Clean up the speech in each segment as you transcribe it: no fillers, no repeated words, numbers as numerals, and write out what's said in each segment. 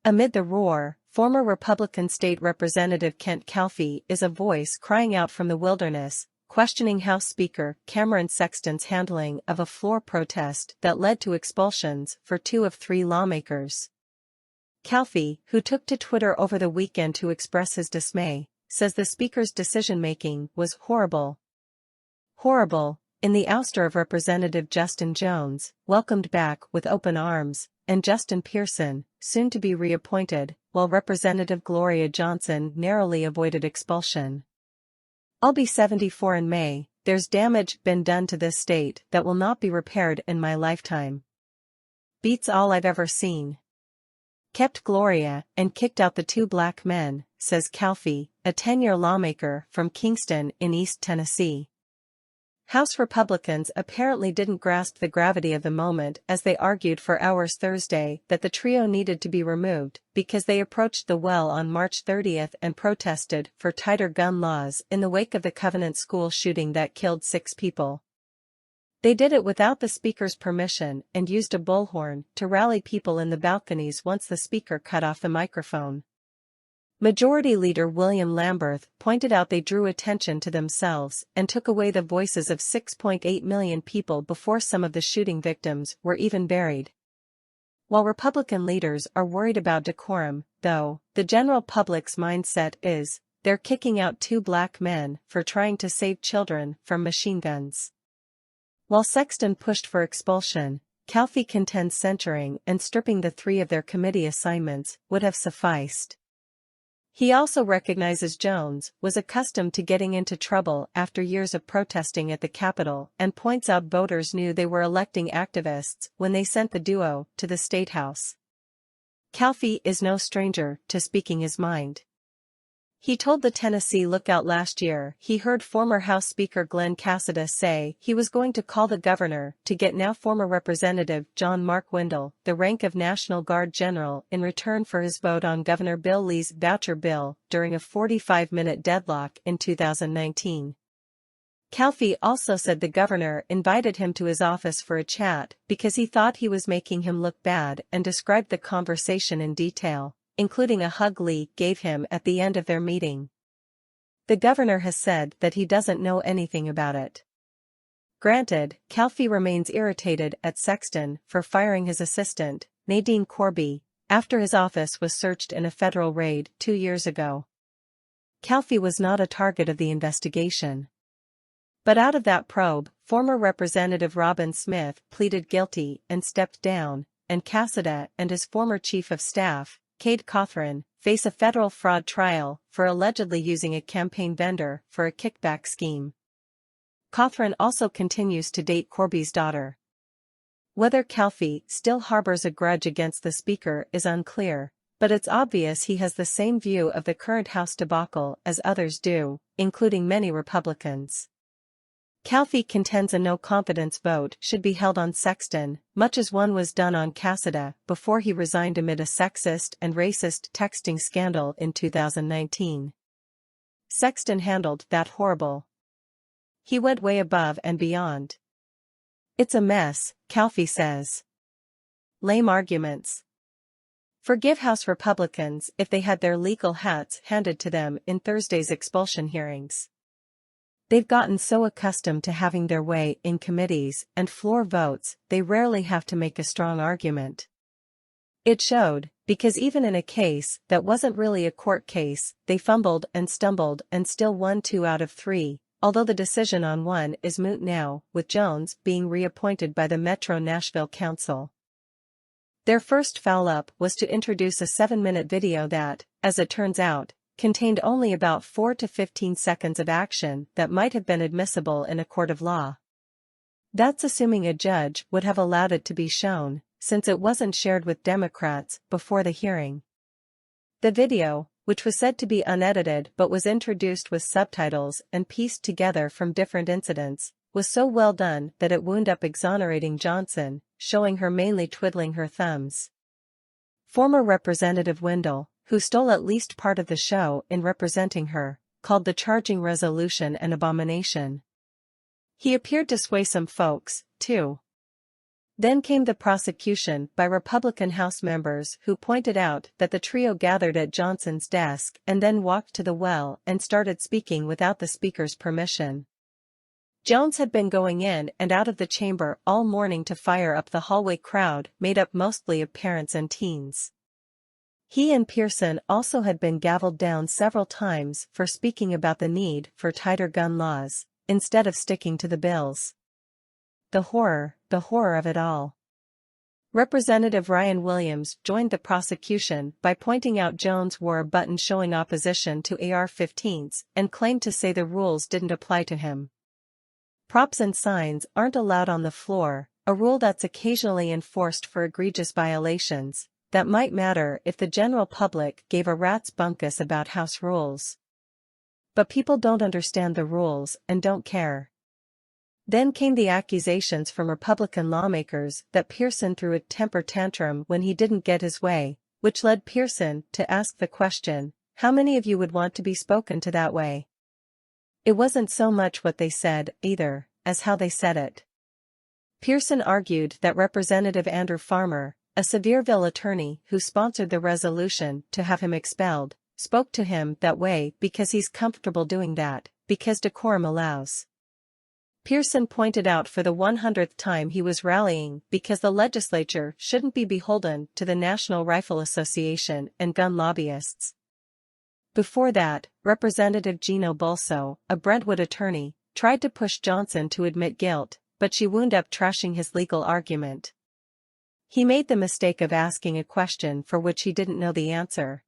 Amid the roar, former Republican State Representative Kent Calfee is a voice crying out from the wilderness, questioning House Speaker Cameron Sexton's handling of a floor protest that led to expulsions for 2 of 3 lawmakers. Calfee, who took to Twitter over the weekend to express his dismay, says the Speaker's decision-making was horrible. Horrible, in the ouster of Representative Justin Jones, welcomed back with open arms, and Justin Pearson, soon to be reappointed, while Representative Gloria Johnson narrowly avoided expulsion. "I'll be 74 in May, there's damage been done to this state that will not be repaired in my lifetime. Beats all I've ever seen. Kept Gloria and kicked out the 2 black men," says Calfee, a 10-year lawmaker from Kingston in East Tennessee. House Republicans apparently didn't grasp the gravity of the moment as they argued for hours Thursday that the trio needed to be removed because they approached the well on March 30 and protested for tighter gun laws in the wake of the Covenant school shooting that killed 6 people. They did it without the Speaker's permission and used a bullhorn to rally people in the balconies once the Speaker cut off the microphone. Majority Leader William Lamberth pointed out they drew attention to themselves and took away the voices of 6.8 million people before some of the shooting victims were even buried. While Republican leaders are worried about decorum, though, the general public's mindset is, they're kicking out 2 black men for trying to save children from machine guns. While Sexton pushed for expulsion, Calfee contends censuring and stripping the 3 of their committee assignments would have sufficed. He also recognizes Jones was accustomed to getting into trouble after years of protesting at the Capitol and points out voters knew they were electing activists when they sent the duo to the State House. Calfee is no stranger to speaking his mind. He told the Tennessee Lookout last year he heard former House Speaker Glenn Cassada say he was going to call the governor to get now former Representative John Mark Wendell the rank of National Guard General in return for his vote on Governor Bill Lee's voucher bill during a 45-minute deadlock in 2019. Calfee also said the governor invited him to his office for a chat because he thought he was making him look bad and described the conversation in detail, including a hug Lee gave him at the end of their meeting. The governor has said that he doesn't know anything about it. Granted, Calfee remains irritated at Sexton for firing his assistant, Nadine Corby, after his office was searched in a federal raid 2 years ago. Calfee was not a target of the investigation. But out of that probe, former Representative Robin Smith pleaded guilty and stepped down, and Cassada and his former chief of staff, Cade Cothran, face a federal fraud trial for allegedly using a campaign vendor for a kickback scheme. Cothran also continues to date Corby's daughter. Whether Calfee still harbors a grudge against the Speaker is unclear, but it's obvious he has the same view of the current House debacle as others do, including many Republicans. Calfee contends a no-confidence vote should be held on Sexton, much as one was done on Cassada before he resigned amid a sexist and racist texting scandal in 2019. Sexton handled that horrible. He went way above and beyond. "It's a mess," Calfee says. Lame arguments. Forgive House Republicans if they had their legal hats handed to them in Thursday's expulsion hearings. They've gotten so accustomed to having their way in committees and floor votes they rarely have to make a strong argument. It showed, because even in a case that wasn't really a court case, they fumbled and stumbled and still won 2 out of 3, although the decision on one is moot now, with Jones being reappointed by the Metro Nashville Council. Their first foul-up was to introduce a 7-minute video that, as it turns out, contained only about 4 to 15 seconds of action that might have been admissible in a court of law. That's assuming a judge would have allowed it to be shown, since it wasn't shared with Democrats before the hearing. The video, which was said to be unedited but was introduced with subtitles and pieced together from different incidents, was so well done that it wound up exonerating Johnson, showing her mainly twiddling her thumbs. Former Representative Wendell, who stole at least part of the show in representing her, called the charging resolution an abomination. He appeared to sway some folks, too. Then came the prosecution by Republican House members who pointed out that the trio gathered at Johnson's desk and then walked to the well and started speaking without the Speaker's permission. Jones had been going in and out of the chamber all morning to fire up the hallway crowd made up mostly of parents and teens. He and Pearson also had been gavelled down several times for speaking about the need for tighter gun laws, instead of sticking to the bills. The horror of it all. Representative Ryan Williams joined the prosecution by pointing out Jones wore a button showing opposition to AR-15s and claimed to say the rules didn't apply to him. Props and signs aren't allowed on the floor, a rule that's occasionally enforced for egregious violations, that might matter if the general public gave a rat's bunkus about House rules. But people don't understand the rules and don't care. Then came the accusations from Republican lawmakers that Pearson threw a temper tantrum when he didn't get his way, which led Pearson to ask the question, how many of you would want to be spoken to that way? It wasn't so much what they said, either, as how they said it. Pearson argued that Representative Andrew Farmer, a Sevierville attorney who sponsored the resolution to have him expelled, spoke to him that way because he's comfortable doing that, because decorum allows. Pearson pointed out for the 100th time he was rallying because the legislature shouldn't be beholden to the National Rifle Association and gun lobbyists. Before that, Representative Gino Bulso, a Brentwood attorney, tried to push Johnson to admit guilt, but she wound up trashing his legal argument. He made the mistake of asking a question for which he didn't know the answer.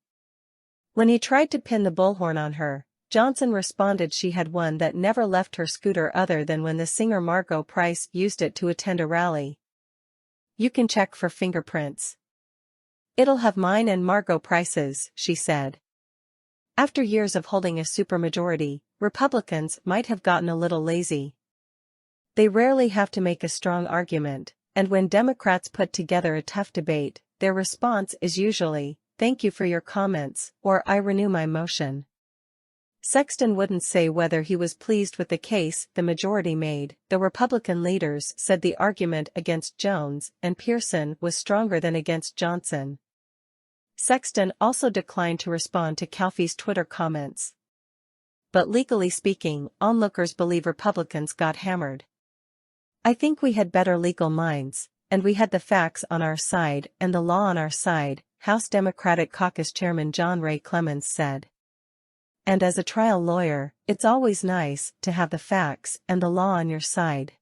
When he tried to pin the bullhorn on her, Johnson responded she had one that never left her scooter other than when the singer Margot Price used it to attend a rally. You can check for fingerprints. It'll have mine and Margot Price's, she said. After years of holding a supermajority, Republicans might have gotten a little lazy. They rarely have to make a strong argument, and when Democrats put together a tough debate, their response is usually, "Thank you for your comments," or "I renew my motion." Sexton wouldn't say whether he was pleased with the case the majority made, though Republican leaders said the argument against Jones and Pearson was stronger than against Johnson. Sexton also declined to respond to Calfee's Twitter comments. But legally speaking, onlookers believe Republicans got hammered. I think we had better legal minds, and we had the facts on our side and the law on our side, House Democratic Caucus Chairman John Ray Clemens said. And as a trial lawyer, it's always nice to have the facts and the law on your side.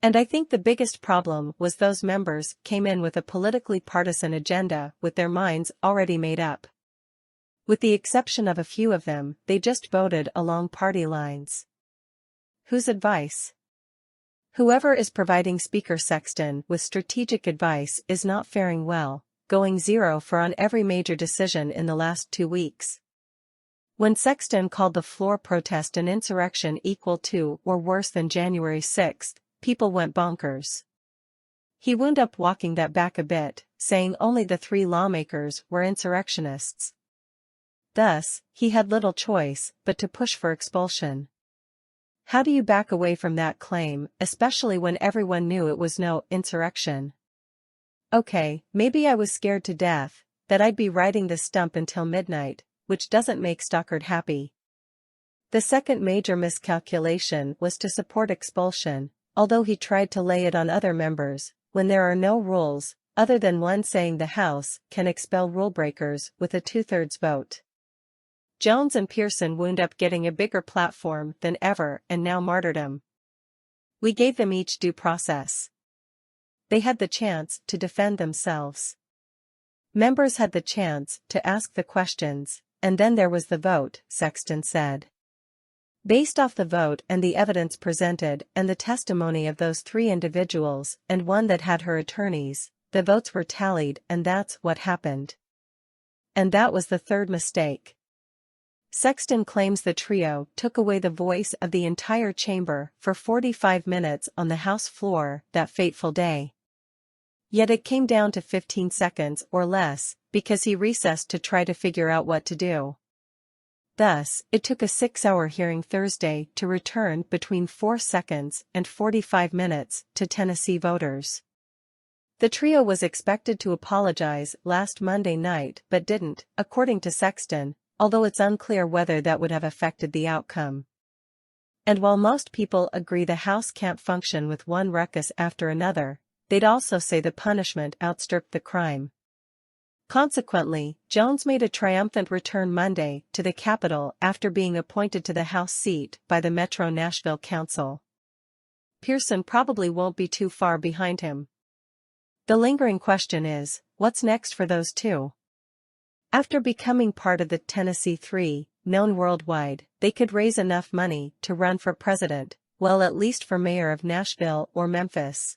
And I think the biggest problem was those members came in with a politically partisan agenda with their minds already made up. With the exception of a few of them, they just voted along party lines. Whose advice? Whoever is providing Speaker Sexton with strategic advice is not faring well, going 0 for on every major decision in the last 2 weeks. When Sexton called the floor protest an insurrection equal to or worse than January 6, people went bonkers. He wound up walking that back a bit, saying only the 3 lawmakers were insurrectionists. Thus, he had little choice but to push for expulsion. How do you back away from that claim, especially when everyone knew it was no insurrection? Okay, maybe I was scared to death that I'd be riding the stump until midnight, which doesn't make Stockard happy. The second major miscalculation was to support expulsion, although he tried to lay it on other members, when there are no rules, other than one saying the House can expel rulebreakers with a 2/3 vote. Jones and Pearson wound up getting a bigger platform than ever and now martyrdom. We gave them each due process. They had the chance to defend themselves. Members had the chance to ask the questions, and then there was the vote, Sexton said. Based off the vote and the evidence presented and the testimony of those 3 individuals and one that had her attorneys, the votes were tallied and that's what happened. And that was the third mistake. Sexton claims the trio took away the voice of the entire chamber for 45 minutes on the House floor that fateful day. Yet it came down to 15 seconds or less, because he recessed to try to figure out what to do. Thus, it took a 6-hour hearing Thursday to return between 4 seconds and 45 minutes to Tennessee voters. The trio was expected to apologize last Monday night but didn't, according to Sexton, although it's unclear whether that would have affected the outcome. And while most people agree the House can't function with one ruckus after another, they'd also say the punishment outstripped the crime. Consequently, Jones made a triumphant return Monday to the Capitol after being appointed to the House seat by the Metro Nashville Council. Pearson probably won't be too far behind him. The lingering question is, what's next for those two? After becoming part of the Tennessee Three, known worldwide, they could raise enough money to run for president, well, at least for mayor of Nashville or Memphis.